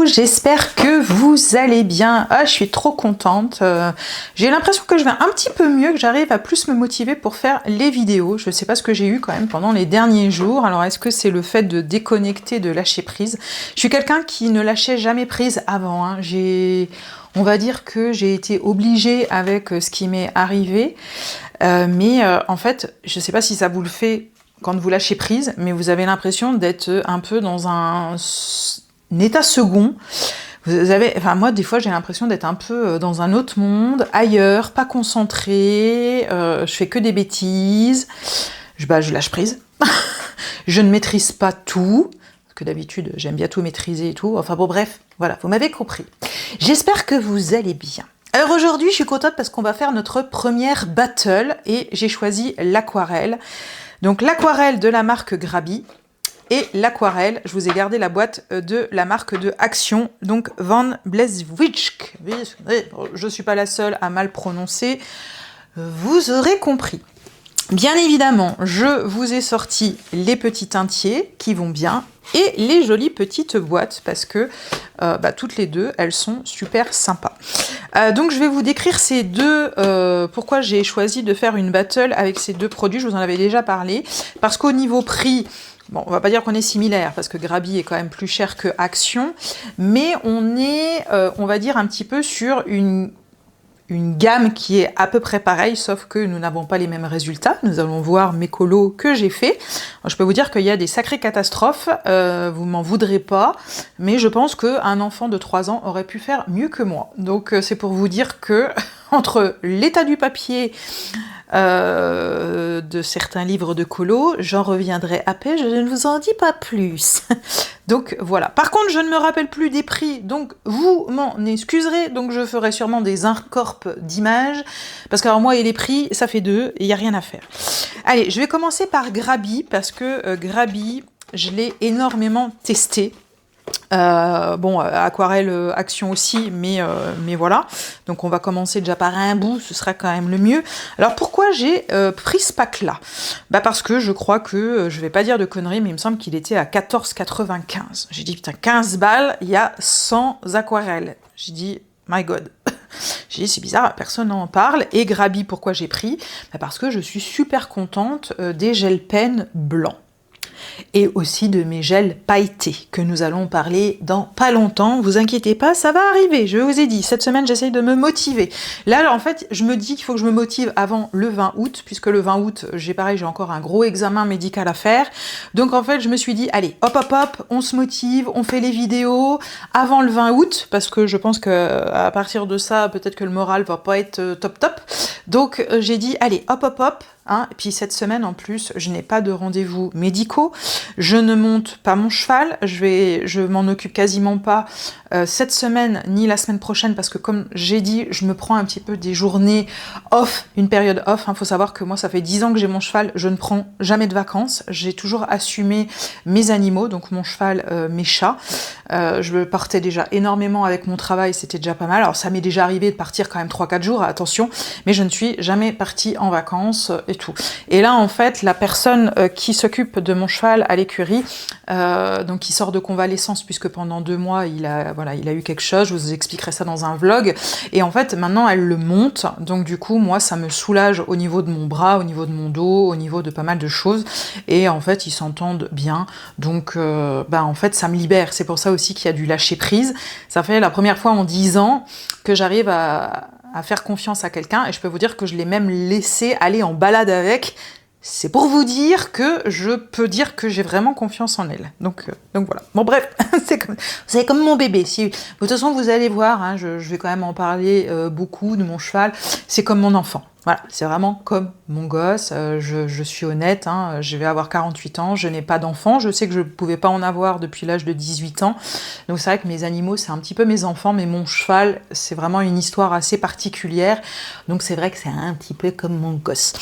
j'espère que vous allez bien. Ah, je suis trop contente. J'ai l'impression que je vais un petit peu mieux, que j'arrive à plus me motiver pour faire les vidéos. Je ne sais pas ce que j'ai eu quand même pendant les derniers jours. Alors, est-ce que c'est le fait de déconnecter, de lâcher prise? Je suis quelqu'un qui ne lâchait jamais prise avant, hein. On va dire que j'ai été obligée avec ce qui m'est arrivé. Mais en fait, je ne sais pas si ça vous le fait quand vous lâchez prise, mais vous avez l'impression d'être un peu dans un état second. Enfin moi des fois j'ai l'impression d'être un peu dans un autre monde, ailleurs, pas concentrée, je fais que des bêtises, je lâche prise. Je ne maîtrise pas tout, parce que d'habitude j'aime bien tout maîtriser et tout, enfin bon bref, voilà, vous m'avez compris. J'espère que vous allez bien. Alors aujourd'hui je suis contente parce qu'on va faire notre première battle et j'ai choisi l'aquarelle. Donc l'aquarelle de la marque Grabby. Et l'aquarelle, je vous ai gardé la boîte de la marque de Action, donc Van Bleswijck. Je ne suis pas la seule à mal prononcer, vous aurez compris. Bien évidemment, je vous ai sorti les petits teintiers qui vont bien et les jolies petites boîtes parce que toutes les deux, elles sont super sympas. Donc je vais vous décrire ces deux, pourquoi j'ai choisi de faire une battle avec ces deux produits, je vous en avais déjà parlé, parce qu'au niveau prix, bon, on va pas dire qu'on est similaire, parce que Grabby est quand même plus cher que Action, mais on est, on va dire, un petit peu sur une gamme qui est à peu près pareille, sauf que nous n'avons pas les mêmes résultats. Nous allons voir mes colos que j'ai fait. Alors, je peux vous dire qu'il y a des sacrées catastrophes, vous m'en voudrez pas, mais je pense qu'un enfant de 3 ans aurait pu faire mieux que moi. Donc c'est pour vous dire que entre l'état du papier de certains livres de colo, j'en reviendrai après, je ne vous en dis pas plus. Donc voilà. Par contre, je ne me rappelle plus des prix, donc vous m'en excuserez, donc je ferai sûrement des incorpes d'images, parce que alors moi et les prix, ça fait deux, et il n'y a rien à faire. Allez, je vais commencer par Grabby, parce que Grabby, je l'ai énormément testé. Aquarelle Action aussi, mais voilà. Donc on va commencer déjà par un bout, ce sera quand même le mieux. Alors pourquoi j'ai pris ce pack là? Parce que je crois que, je vais pas dire de conneries, mais il me semble qu'il était à 14,95. J'ai dit putain, 15 balles, il y a 100 aquarelles. J'ai dit my god. J'ai dit c'est bizarre, personne n'en parle. Et Grabby, pourquoi j'ai pris? Parce que je suis super contente des gel pens blancs. Et aussi de mes gels pailletés, que nous allons parler dans pas longtemps. Vous inquiétez pas, ça va arriver, je vous ai dit. Cette semaine, j'essaye de me motiver. Là, en fait, je me dis qu'il faut que je me motive avant le 20 août, puisque le 20 août, j'ai encore un gros examen médical à faire. Donc, en fait, je me suis dit, allez, hop, on se motive, on fait les vidéos avant le 20 août, parce que je pense qu'à partir de ça, peut-être que le moral va pas être top. Donc, j'ai dit, allez, hop, hein. Et puis cette semaine en plus, je n'ai pas de rendez-vous médicaux, je ne monte pas mon cheval, je m'en occupe quasiment pas cette semaine ni la semaine prochaine parce que comme j'ai dit, je me prends un petit peu des journées off, une période off. Faut savoir que moi ça fait 10 ans que j'ai mon cheval, je ne prends jamais de vacances, j'ai toujours assumé mes animaux, donc mon cheval, mes chats. Je partais déjà énormément avec mon travail, c'était déjà pas mal. Alors ça m'est déjà arrivé de partir quand même 3-4 jours, attention, mais je ne suis jamais partie en vacances et tout. Et là en fait la personne qui s'occupe de mon cheval à l'écurie, donc qui sort de convalescence puisque pendant 2 mois il a eu quelque chose, je vous expliquerai ça dans un vlog, et en fait maintenant elle le monte, donc du coup moi ça me soulage au niveau de mon bras, au niveau de mon dos, au niveau de pas mal de choses, et en fait ils s'entendent bien, donc en fait ça me libère. C'est pour ça aussi qu'il y a du lâcher prise. Ça fait la première fois en 10 ans que j'arrive à faire confiance à quelqu'un, et je peux vous dire que je l'ai même laissé aller en balade avec. C'est pour vous dire que je peux dire que j'ai vraiment confiance en elle. Donc voilà. Bon bref, c'est comme mon bébé. De toute façon, vous allez voir, hein, je vais quand même en parler beaucoup de mon cheval. C'est comme mon enfant. Voilà, c'est vraiment comme mon gosse. Je suis honnête, hein, je vais avoir 48 ans, je n'ai pas d'enfant. Je sais que je ne pouvais pas en avoir depuis l'âge de 18 ans. Donc c'est vrai que mes animaux, c'est un petit peu mes enfants, mais mon cheval, c'est vraiment une histoire assez particulière. Donc c'est vrai que c'est un petit peu comme mon gosse.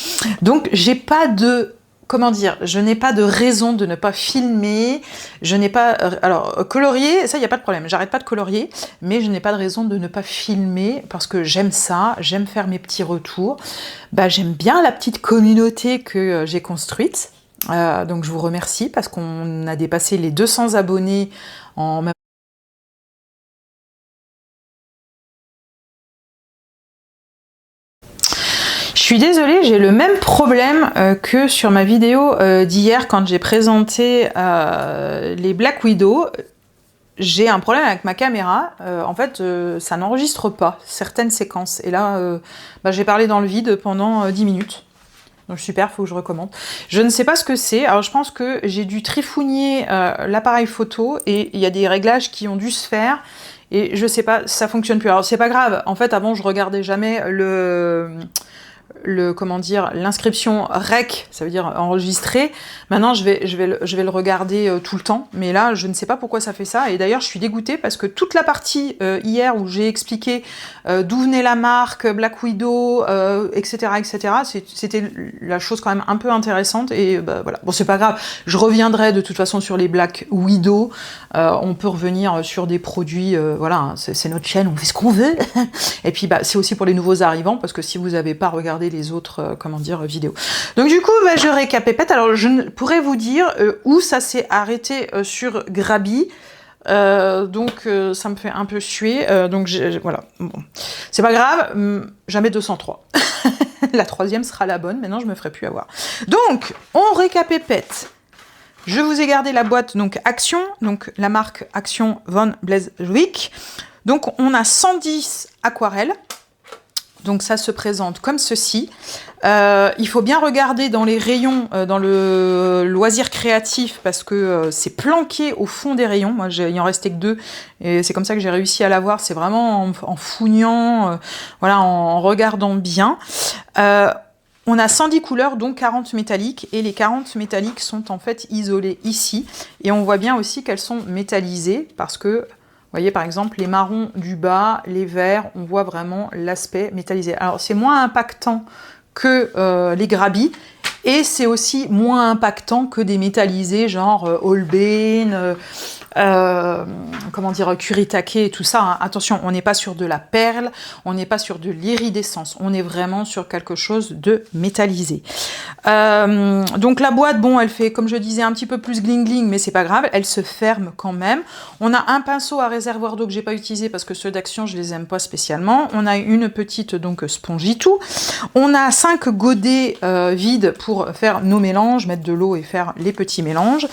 Donc j'ai pas de... Comment dire, je n'ai pas de raison de ne pas filmer, je n'ai pas... Alors, colorier, ça, il n'y a pas de problème, j'arrête pas de colorier, mais je n'ai pas de raison de ne pas filmer, parce que j'aime ça, j'aime faire mes petits retours, j'aime bien la petite communauté que j'ai construite, donc je vous remercie, parce qu'on a dépassé les 200 abonnés en suis désolée, j'ai le même problème que sur ma vidéo d'hier quand j'ai présenté les Black Widow. J'ai un problème avec ma caméra, en fait ça n'enregistre pas certaines séquences. Et là, j'ai parlé dans le vide pendant 10 minutes. Donc super, faut que je recommande. Je ne sais pas ce que c'est, alors je pense que j'ai dû trifouiller l'appareil photo et il y a des réglages qui ont dû se faire. Et je sais pas, ça fonctionne plus. Alors c'est pas grave, en fait avant je regardais jamais comment dire, l'inscription REC, ça veut dire enregistré. Maintenant, je vais le regarder tout le temps, mais là, je ne sais pas pourquoi ça fait ça. Et d'ailleurs, je suis dégoûtée parce que toute la partie hier où j'ai expliqué d'où venait la marque, Black Widow, etc., c'était la chose quand même un peu intéressante. Et voilà, bon, c'est pas grave. Je reviendrai de toute façon sur les Black Widow. On peut revenir sur des produits, voilà, hein, c'est notre chaîne, on fait ce qu'on veut. Et puis, c'est aussi pour les nouveaux arrivants, parce que si vous n'avez pas regardé les autres, comment dire, vidéos. Donc du coup, je récapépète. Alors, je pourrais vous dire où ça s'est arrêté sur Grabby. Donc ça me fait un peu suer. Donc voilà, bon. C'est pas grave, jamais 203. La troisième sera la bonne, maintenant je me ferai plus avoir. Donc, on récapépète. Je vous ai gardé la boîte, donc Action, donc la marque Action von Bleiswijk. Donc on a 110 aquarelles. Donc ça se présente comme ceci. Il faut bien regarder dans les rayons, dans le loisir créatif, parce que c'est planqué au fond des rayons. Moi, il en restait que 2, et c'est comme ça que j'ai réussi à l'avoir. C'est vraiment en fouignant, voilà, en regardant bien. On a 110 couleurs, dont 40 métalliques, et les 40 métalliques sont en fait isolées ici. Et on voit bien aussi qu'elles sont métallisées, parce que vous voyez par exemple les marrons du bas, les verts, on voit vraiment l'aspect métallisé. Alors c'est moins impactant que les Grabby, et c'est aussi moins impactant que des métallisés genre Holbein, comment dire, Kuritake et tout ça. Hein. Attention, on n'est pas sur de la perle, on n'est pas sur de l'iridescence, on est vraiment sur quelque chose de métallisé. Donc la boîte, bon, elle fait, comme je disais, un petit peu plus gling-gling, mais c'est pas grave, elle se ferme quand même. On a un pinceau à réservoir d'eau que j'ai pas utilisé parce que ceux d'Action, je les aime pas spécialement. On a une petite, donc, Spongitou. On a 5 godets vides pour faire nos mélanges, mettre de l'eau et faire les petits mélanges.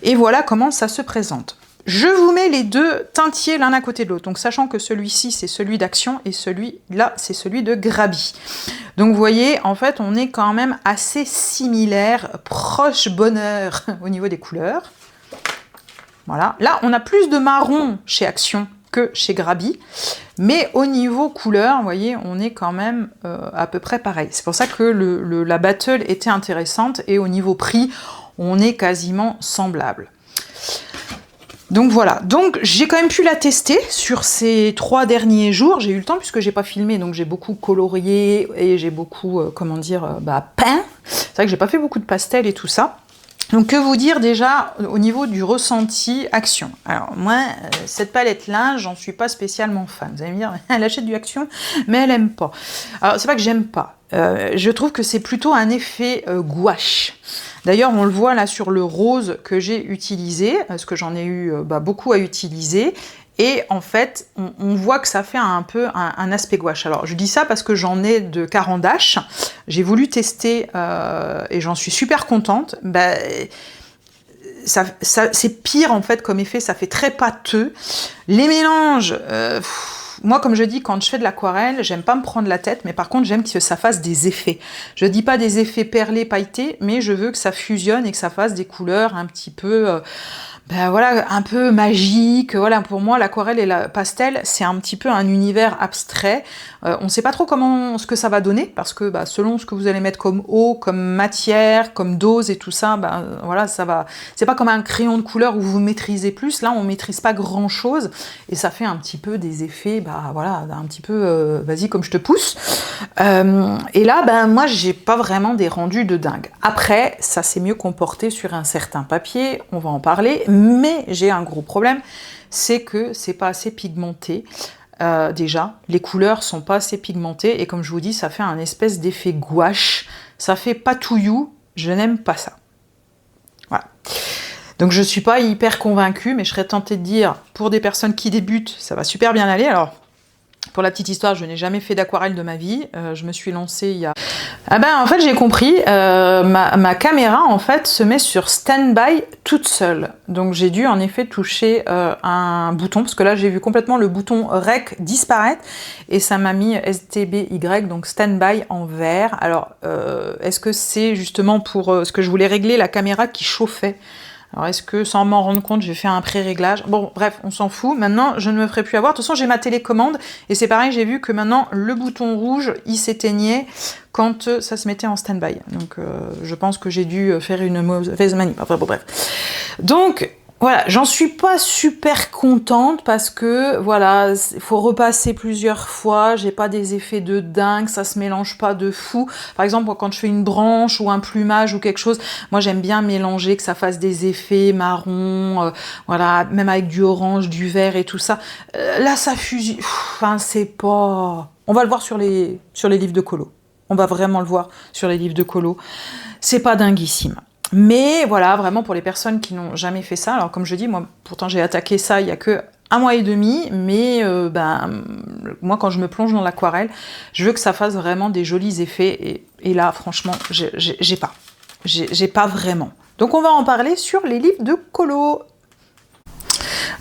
Et voilà comment ça se présente. Je vous mets les deux teintiers l'un à côté de l'autre, donc sachant que celui-ci c'est celui d'Action et celui-là c'est celui de Grabby. Donc vous voyez, en fait on est quand même assez similaires, proche bonheur au niveau des couleurs. Voilà, là on a plus de marron chez Action que chez Grabby, mais au niveau couleur, vous voyez, on est quand même à peu près pareil. C'est pour ça que la battle était intéressante, et au niveau prix, on est quasiment semblable. Donc voilà, donc j'ai quand même pu la tester sur ces 3 derniers jours. J'ai eu le temps puisque j'ai pas filmé, donc j'ai beaucoup colorié et j'ai beaucoup, comment dire, peint. C'est vrai que j'ai pas fait beaucoup de pastels et tout ça. Donc que vous dire déjà au niveau du ressenti Action. Alors moi, cette palette-là, j'en suis pas spécialement fan. Vous allez me dire, elle achète du Action, mais elle aime pas. Alors c'est pas que j'aime pas. Je trouve que c'est plutôt un effet gouache. D'ailleurs, on le voit là sur le rose que j'ai utilisé, parce que j'en ai eu beaucoup à utiliser. Et en fait, on voit que ça fait un peu un aspect gouache. Alors, je dis ça parce que j'en ai de Caran-d'Ache. J'ai voulu tester et j'en suis super contente. C'est pire en fait comme effet, ça fait très pâteux. Les mélanges... moi, comme je dis, quand je fais de l'aquarelle, j'aime pas me prendre la tête, mais par contre, j'aime que ça fasse des effets. Je dis pas des effets perlés, pailletés, mais je veux que ça fusionne et que ça fasse des couleurs un petit peu... voilà, un peu magique. Voilà, pour moi, l'aquarelle et la pastel, c'est un petit peu un univers abstrait. On ne sait pas trop ce que ça va donner, parce que selon ce que vous allez mettre comme eau, comme matière, comme dose et tout ça, voilà, ça va. C'est pas comme un crayon de couleur où vous maîtrisez plus. Là, on maîtrise pas grand-chose, et ça fait un petit peu des effets, voilà, un petit peu, vas-y, comme je te pousse. Et là, moi, j'ai pas vraiment des rendus de dingue. Après, ça s'est mieux comporté sur un certain papier, on va en parler. Mais j'ai un gros problème, c'est que c'est pas assez pigmenté. Déjà, les couleurs sont pas assez pigmentées, et comme je vous dis, ça fait un espèce d'effet gouache, ça fait patouillou, je n'aime pas ça. Voilà. Donc je suis pas hyper convaincue, mais je serais tentée de dire, pour des personnes qui débutent, ça va super bien aller. Alors, Pour la petite histoire, je n'ai jamais fait d'aquarelle de ma vie. Je me suis lancée il y a... Ah ben, en fait, j'ai compris. Ma caméra, en fait, se met sur stand-by toute seule. Donc, j'ai dû, en effet, toucher un bouton. Parce que là, j'ai vu complètement le bouton REC disparaître. Et ça m'a mis STBY, donc stand-by en vert. Alors, est-ce que c'est justement pour ce que je voulais régler la caméra qui chauffait? Alors, est-ce que, sans m'en rendre compte, j'ai fait un pré-réglage? Bon, bref, on s'en fout. Maintenant, je ne me ferai plus avoir. De toute façon, j'ai ma télécommande. Et c'est pareil, j'ai vu que maintenant, le bouton rouge, il s'éteignait quand ça se mettait en stand-by. Donc, je pense que j'ai dû faire une mauvaise manip. Enfin, bon, bref. Donc, voilà, j'en suis pas super contente parce que, voilà, il faut repasser plusieurs fois, j'ai pas des effets de dingue, ça se mélange pas de fou. Par exemple, quand je fais une branche ou un plumage ou quelque chose, moi j'aime bien mélanger, que ça fasse des effets marron, voilà, même avec du orange, du vert et tout ça. Là, ça fusille, enfin, c'est pas... On va le voir sur les livres de colo. On va vraiment le voir sur les livres de colo. C'est pas dinguissime. Mais voilà, vraiment pour les personnes qui n'ont jamais fait ça, alors comme je dis, moi pourtant j'ai attaqué ça il y a que 1 mois et demi, mais moi quand je me plonge dans l'aquarelle, je veux que ça fasse vraiment des jolis effets, et là franchement, j'ai pas vraiment. Donc on va en parler sur les livres de colo.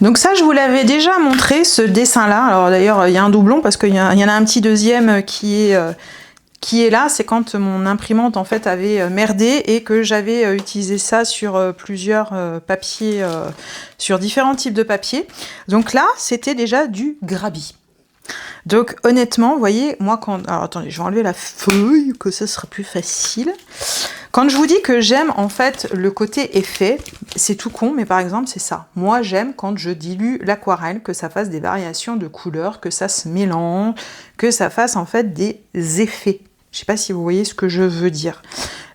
Donc ça, je vous l'avais déjà montré, ce dessin-là. Alors d'ailleurs, il y a un doublon, parce qu'il y en a un petit deuxième qui est là, c'est quand mon imprimante en fait avait merdé et que j'avais utilisé ça sur plusieurs papiers, sur différents types de papiers. Donc là, c'était déjà du Grabi. Donc honnêtement, vous voyez, moi quand... Alors attendez, je vais enlever la feuille, que ce sera plus facile. Quand je vous dis que j'aime en fait le côté effet, c'est tout con, mais par exemple c'est ça. Moi j'aime quand je dilue l'aquarelle, que ça fasse des variations de couleurs, que ça se mélange, que ça fasse en fait des effets. Je sais pas si vous voyez ce que je veux dire.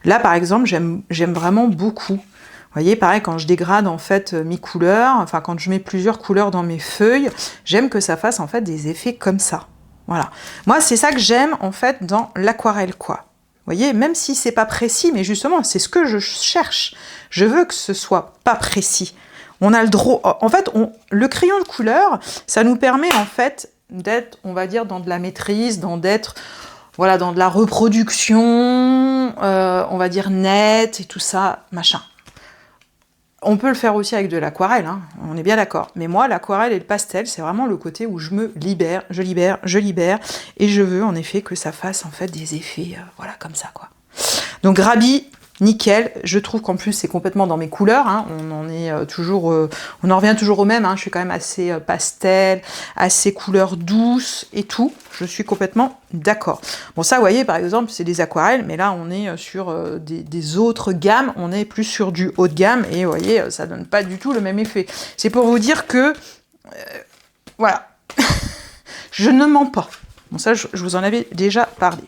Là par exemple, j'aime vraiment beaucoup. Vous voyez, pareil, quand je dégrade en fait mes couleurs, enfin quand je mets plusieurs couleurs dans mes feuilles, j'aime que ça fasse en fait des effets comme ça. Voilà. Moi, c'est ça que j'aime en fait dans l'aquarelle, quoi. Vous voyez, même si c'est pas précis, mais justement, c'est ce que je cherche. Je veux que ce soit pas précis. On a le droit. En fait, le crayon de couleur, ça nous permet en fait d'être, on va dire, dans de la maîtrise, voilà, dans de la reproduction, on va dire nette et tout ça, machin. On peut le faire aussi avec de l'aquarelle, hein, on est bien d'accord. Mais moi, l'aquarelle et le pastel, c'est vraiment le côté où je me libère, je libère, et je veux en effet que ça fasse en fait des effets, voilà, comme ça, quoi. Donc Grabi, nickel. Je trouve qu'en plus c'est complètement dans mes couleurs. Hein. On en revient toujours au même. Hein. Je suis quand même assez pastel, assez couleurs douces et tout. Je suis complètement d'accord. Bon, ça, vous voyez, par exemple, c'est des aquarelles, mais là, on est sur des autres gammes. On est plus sur du haut de gamme, et vous voyez, ça donne pas du tout le même effet. C'est pour vous dire que, voilà, je ne mens pas. Bon, ça, je vous en avais déjà parlé.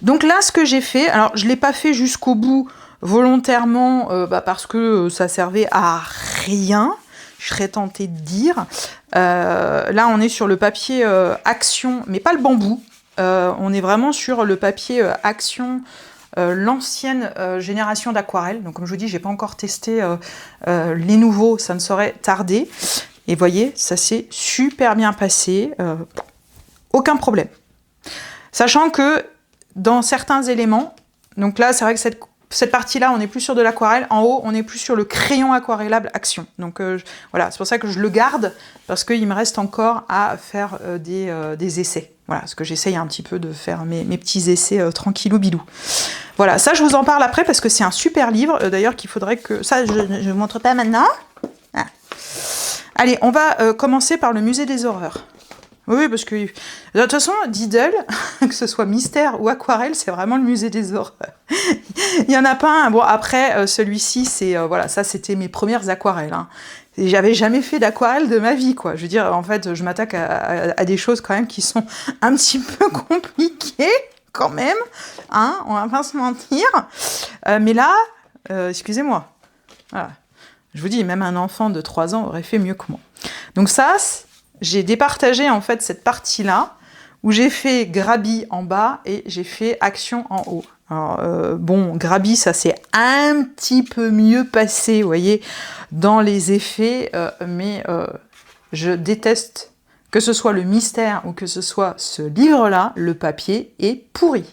Donc là, ce que j'ai fait, alors je ne l'ai pas fait jusqu'au bout volontairement, parce que ça servait à rien, je serais tentée de dire. Là, on est sur le papier Action, mais pas le bambou. On est vraiment sur le papier Action, l'ancienne génération d'aquarelle. Donc comme je vous dis, j'ai pas encore testé les nouveaux, ça ne saurait tarder. Et vous voyez, ça s'est super bien passé, aucun problème. Sachant que dans certains éléments, donc là c'est vrai que cette partie-là, on est plus sur de l'aquarelle, en haut on est plus sur le crayon aquarellable Action. Donc voilà, c'est pour ça que je le garde, parce qu'il me reste encore à faire des essais. Voilà, parce que j'essaye un petit peu de faire mes petits essais tranquillou bilou. Voilà, ça je vous en parle après, parce que c'est un super livre, d'ailleurs qu'il faudrait que... Ça je ne vous montre pas maintenant. Ah. Allez, on va commencer par le musée des horreurs. Oui, parce que de toute façon, Diddle, que ce soit mystère ou aquarelle, c'est vraiment le musée des horreurs. Il n'y en a pas un. Bon, après, celui-ci, c'est voilà, ça c'était mes premières aquarelles. Hein. Et j'avais jamais fait d'aquarelle de ma vie, quoi. Je veux dire, en fait, je m'attaque à des choses quand même qui sont un petit peu compliquées, quand même. Hein, on va pas se mentir. Mais là, excusez-moi. Voilà. Je vous dis, même un enfant de 3 ans aurait fait mieux que moi. Donc ça, j'ai départagé en fait cette partie-là, où j'ai fait Grabi en bas et j'ai fait Action en haut. Alors, bon, Grabi, ça s'est un petit peu mieux passé, vous voyez, dans les effets, mais je déteste Que ce soit le mystère ou que ce soit ce livre-là, le papier est pourri.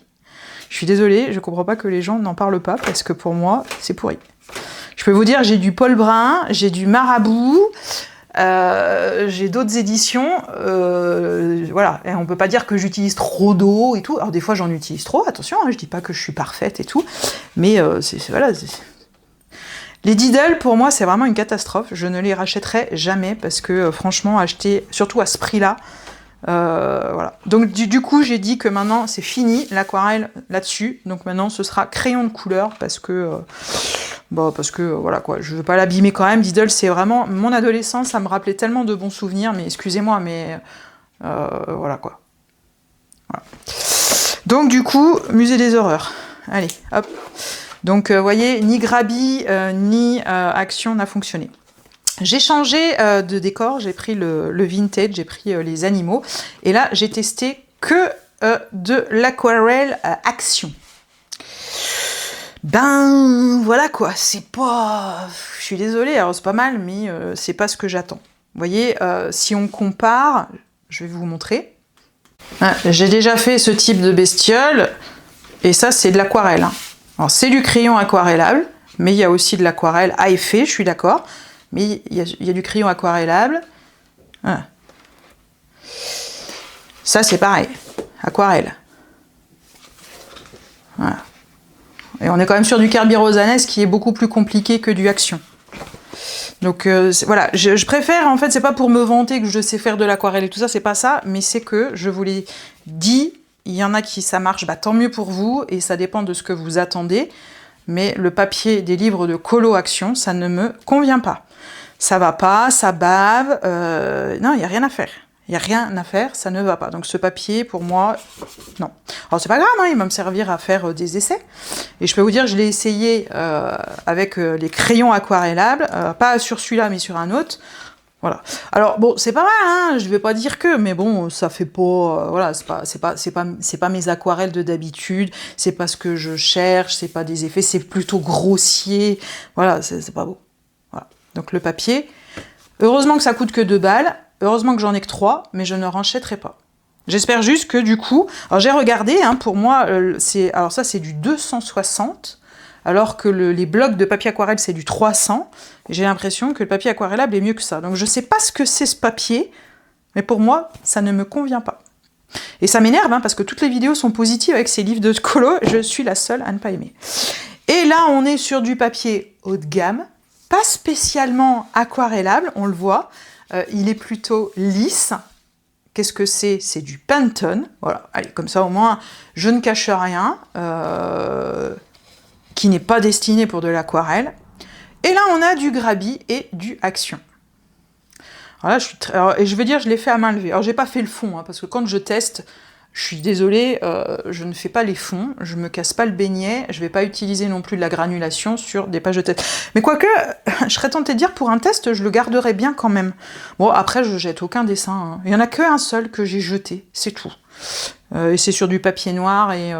Je suis désolée, je comprends pas que les gens n'en parlent pas, parce que pour moi, c'est pourri. Je peux vous dire, j'ai du Paul Brun, j'ai du Marabout, j'ai d'autres éditions, voilà, et on peut pas dire que j'utilise trop d'eau et tout. Alors des fois j'en utilise trop, attention, hein, je dis pas que je suis parfaite et tout, mais voilà. Les Diddle, pour moi, c'est vraiment une catastrophe. Je ne les rachèterai jamais parce que, franchement, acheter, surtout à ce prix-là, voilà. Donc, du coup, j'ai dit que maintenant, c'est fini l'aquarelle là-dessus. Donc, maintenant, ce sera crayon de couleur parce que, voilà, quoi. Je veux pas l'abîmer quand même. Diddle, c'est vraiment mon adolescence. Ça me rappelait tellement de bons souvenirs. Mais excusez-moi, mais voilà, quoi. Voilà. Donc, du coup, musée des horreurs. Allez, hop. Donc, vous voyez, ni Grabi, ni Action n'a fonctionné. J'ai changé de décor, j'ai pris le vintage, j'ai pris les animaux. Et là, j'ai testé que de l'aquarelle Action. Ben, voilà quoi, c'est pas... Je suis désolée, alors c'est pas mal, mais c'est pas ce que j'attends. Vous voyez, si on compare, je vais vous montrer. Ah, j'ai déjà fait ce type de bestiole, et ça, c'est de l'aquarelle, hein. Alors, c'est du crayon aquarellable, mais il y a aussi de l'aquarelle à effet, je suis d'accord. Mais il y a du crayon aquarellable. Voilà. Ça, c'est pareil. Aquarelle. Voilà. Et on est quand même sur du Kerby Rosanes qui est beaucoup plus compliqué que du Action. Donc, voilà. Je préfère, en fait, c'est pas pour me vanter que je sais faire de l'aquarelle et tout ça, c'est pas ça, mais c'est que, je vous l'ai dit, il y en a qui ça marche, bah, tant mieux pour vous, et ça dépend de ce que vous attendez, mais le papier des livres de Colo Action, ça ne me convient pas. Ça va pas, ça bave, non, il n'y a rien à faire. Il n'y a rien à faire, ça ne va pas. Donc ce papier, pour moi, non. Alors c'est pas grave, hein, il va me servir à faire des essais. Et je peux vous dire, je l'ai essayé avec les crayons aquarellables, pas sur celui-là, mais sur un autre. Voilà. Alors bon, c'est pas mal, hein, je vais pas dire que, mais bon, ça fait pas, voilà, c'est pas mes aquarelles de d'habitude, c'est pas ce que je cherche, c'est pas des effets, c'est plutôt grossier, voilà, c'est pas beau. Voilà. Donc le papier, heureusement que ça coûte que 2 balles, heureusement que j'en ai que 3, mais je ne rachèterai pas. J'espère juste que du coup, alors j'ai regardé, hein, pour moi, alors ça c'est du 260. Alors que les blocs de papier aquarelle, c'est du 300. J'ai l'impression que le papier aquarellable est mieux que ça. Donc je ne sais pas ce que c'est ce papier, mais pour moi, ça ne me convient pas. Et ça m'énerve, hein, parce que toutes les vidéos sont positives avec ces livres de colo. Je suis la seule à ne pas aimer. Et là, on est sur du papier haut de gamme, pas spécialement aquarellable, on le voit. Il est plutôt lisse. Qu'est-ce que c'est? C'est du Pantone. Voilà, allez, comme ça au moins, je ne cache rien. Qui n'est pas destiné pour de l'aquarelle. Et là, on a du Grabi et du Action. Alors là, et je veux dire, je l'ai fait à main levée. Alors, j'ai pas fait le fond, hein, parce que quand je teste, je suis désolée, je ne fais pas les fonds, je me casse pas le beignet, je vais pas utiliser non plus de la granulation sur des pages de test. Mais quoique, je serais tentée de dire, pour un test, je le garderais bien quand même. Bon, après, je jette aucun dessin, hein. Il y en a qu'un seul que j'ai jeté, c'est tout. Et c'est sur du papier noir, et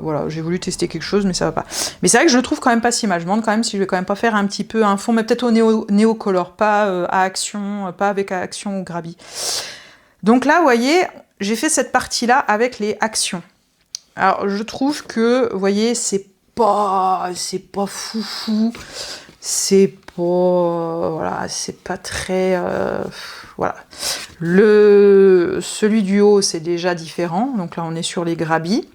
voilà, j'ai voulu tester quelque chose, mais ça va pas. Mais c'est vrai que je le trouve quand même pas si mal. Je me demande quand même si je vais quand même pas faire un petit peu un fond, mais peut-être au néocolor, pas à Action, pas avec Action ou Grabi. Donc là, vous voyez, j'ai fait cette partie-là avec les Actions. Alors, je trouve que, vous voyez, c'est pas foufou, c'est pas, voilà, c'est pas très, voilà. Celui du haut, c'est déjà différent, donc là, on est sur les Grabi.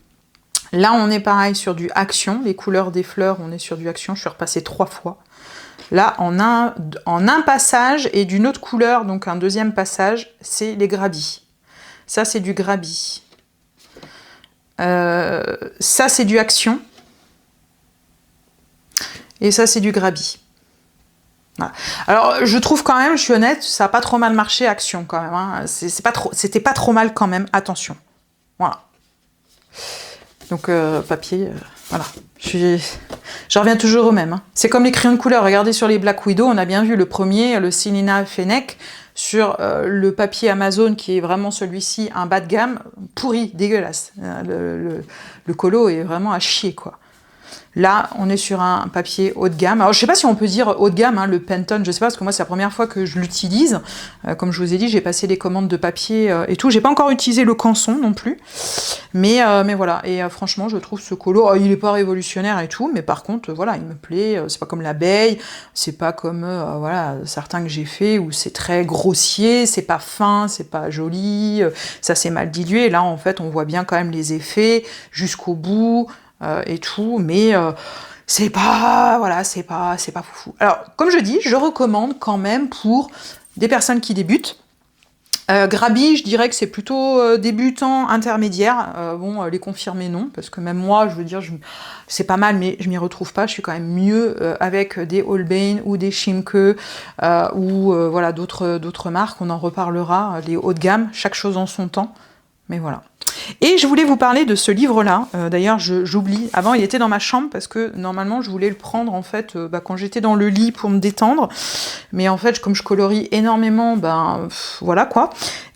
Là, on est pareil sur du Action, les couleurs des fleurs, on est sur du Action, je suis repassée 3 fois. Là, en un passage, et d'une autre couleur, donc un deuxième passage, c'est les Grabi. Ça, c'est du Grabi. Ça, c'est du Action. Et ça, c'est du Grabi. Voilà. Alors, je trouve quand même, je suis honnête, ça n'a pas trop mal marché, Action, quand même. Hein. C'était pas trop mal quand même, attention. Voilà. Donc, papier, voilà. Je reviens toujours au même. Hein. C'est comme les crayons de couleur. Regardez sur les Black Widow, on a bien vu le premier, le Selina Fennec, sur le papier Amazon, qui est vraiment celui-ci, un bas de gamme, pourri, dégueulasse. Le colo est vraiment à chier, quoi. Là, on est sur un papier haut de gamme. Alors, je sais pas si on peut dire haut de gamme, hein, le Pantone, je sais pas, parce que moi, c'est la première fois que je l'utilise. Comme je vous ai dit, j'ai passé les commandes de papier et tout. J'ai pas encore utilisé le Canson non plus. Mais voilà. Et franchement, je trouve ce colo, il est pas révolutionnaire et tout, mais par contre, voilà, il me plaît. C'est pas comme l'abeille, c'est pas comme voilà, certains que j'ai fait où c'est très grossier, c'est pas fin, c'est pas joli, ça c'est mal dilué. Là, en fait, on voit bien quand même les effets jusqu'au bout et tout, mais c'est pas, voilà, c'est pas foufou. Alors, comme je dis, je recommande quand même pour des personnes qui débutent. Grabi, je dirais que c'est plutôt débutant, intermédiaire. Bon, les confirmer, non, parce que même moi, je veux dire, c'est pas mal, mais je m'y retrouve pas. Je suis quand même mieux avec des Holbein ou des Schimke ou voilà, d'autres marques. On en reparlera, les hauts de gamme, chaque chose en son temps. Mais voilà. Et je voulais vous parler de ce livre-là. D'ailleurs, j'oublie. Avant, il était dans ma chambre parce que normalement, je voulais le prendre en fait quand j'étais dans le lit pour me détendre. Mais en fait, comme je colorie énormément, voilà quoi.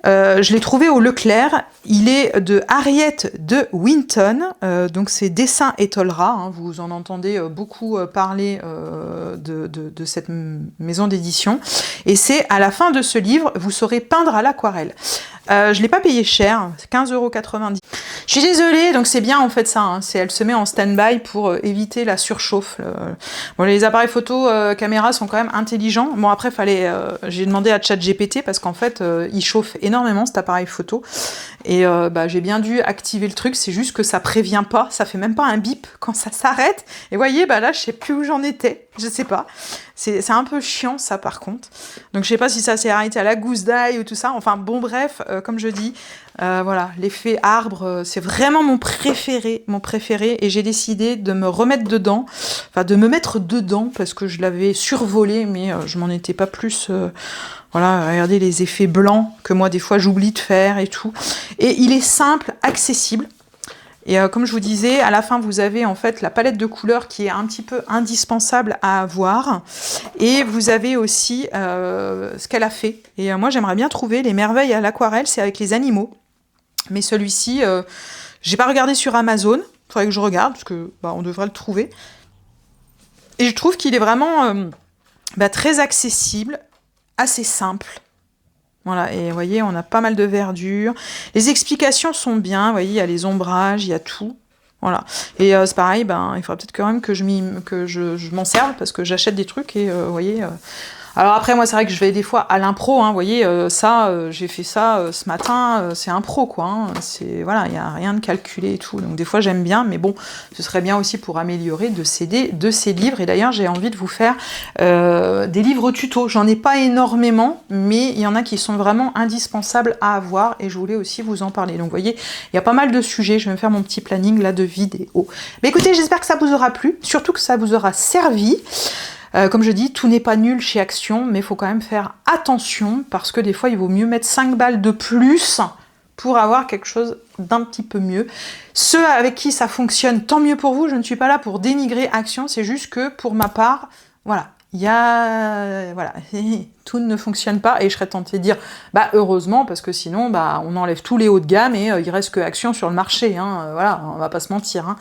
Je l'ai trouvé au Leclerc. Il est de Harriet de Winton. Donc c'est Dessin et Tolera. Hein. Vous en entendez beaucoup parler de cette maison d'édition. Et c'est à la fin de ce livre, vous saurez peindre à l'aquarelle. Je l'ai pas payé cher, 15,90 €. Je suis désolée, donc c'est bien en fait ça, hein, elle se met en stand-by pour éviter la surchauffe. Bon, les appareils photo caméra sont quand même intelligents. Bon après j'ai demandé à ChatGPT parce qu'en fait il chauffe énormément cet appareil photo et j'ai bien dû activer le truc. C'est juste que ça prévient pas, ça fait même pas un bip quand ça s'arrête. Et voyez, là je sais plus où j'en étais, je sais pas. C'est un peu chiant ça par contre. Donc je sais pas si ça s'est arrêté à la gousse d'ail ou tout ça. Enfin bon bref, comme je dis, voilà, l'effet arbre, c'est vraiment mon préféré, et j'ai décidé de me remettre dedans, enfin de me mettre dedans parce que je l'avais survolé, mais je m'en étais pas plus. Voilà, regardez les effets blancs que moi des fois j'oublie de faire et tout. Et il est simple, accessible. Et comme je vous disais, à la fin, vous avez en fait la palette de couleurs qui est un petit peu indispensable à avoir. Et vous avez aussi ce qu'elle a fait. Et moi, j'aimerais bien trouver les merveilles à l'aquarelle, c'est avec les animaux. Mais celui-ci, j'ai pas regardé sur Amazon. Il faudrait que je regarde, parce que on devrait le trouver. Et je trouve qu'il est vraiment très accessible, assez simple. Voilà, et vous voyez, on a pas mal de verdure. Les explications sont bien, vous voyez, il y a les ombrages, il y a tout. Voilà. Et c'est pareil, il faudra peut-être quand même que je m'en serve, parce que j'achète des trucs et vous voyez... Alors après, moi, c'est vrai que je vais des fois à l'impro, hein, vous voyez, j'ai fait ça ce matin, c'est impro, quoi. Hein, voilà, il n'y a rien de calculé et tout. Donc des fois, j'aime bien, mais bon, ce serait bien aussi pour améliorer de ces livres. Et d'ailleurs, j'ai envie de vous faire des livres tutos. J'en ai pas énormément, mais il y en a qui sont vraiment indispensables à avoir et je voulais aussi vous en parler. Donc vous voyez, il y a pas mal de sujets. Je vais me faire mon petit planning là de vidéos. Mais écoutez, j'espère que ça vous aura plu, surtout que ça vous aura servi. Comme je dis, tout n'est pas nul chez Action, mais il faut quand même faire attention, parce que des fois, il vaut mieux mettre 5 balles de plus pour avoir quelque chose d'un petit peu mieux. Ceux avec qui ça fonctionne, tant mieux pour vous, je ne suis pas là pour dénigrer Action, c'est juste que, pour ma part, voilà, voilà, tout ne fonctionne pas, et je serais tentée de dire, heureusement, parce que sinon, on enlève tous les hauts de gamme, et il reste que Action sur le marché, hein, voilà, on va pas se mentir, hein.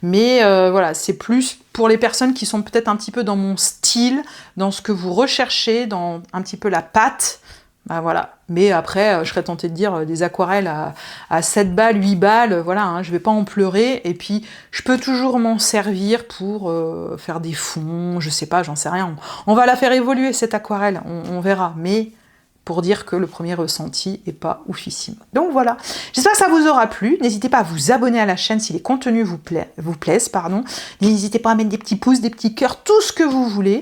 Mais voilà, c'est plus pour les personnes qui sont peut-être un petit peu dans mon style, dans ce que vous recherchez, dans un petit peu la patte, voilà. Mais après, je serais tentée de dire des aquarelles à 7 balles, 8 balles, voilà, hein, je vais pas en pleurer, et puis je peux toujours m'en servir pour faire des fonds, je sais pas, j'en sais rien. On va la faire évoluer cette aquarelle, on verra, mais pour dire que le premier ressenti est pas oufissime. Donc voilà, j'espère que ça vous aura plu. N'hésitez pas à vous abonner à la chaîne si les contenus vous plaisent. N'hésitez pas à mettre des petits pouces, des petits cœurs, tout ce que vous voulez.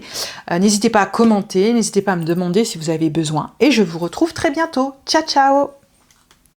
N'hésitez pas à commenter, n'hésitez pas à me demander si vous avez besoin. Et je vous retrouve très bientôt. Ciao, ciao!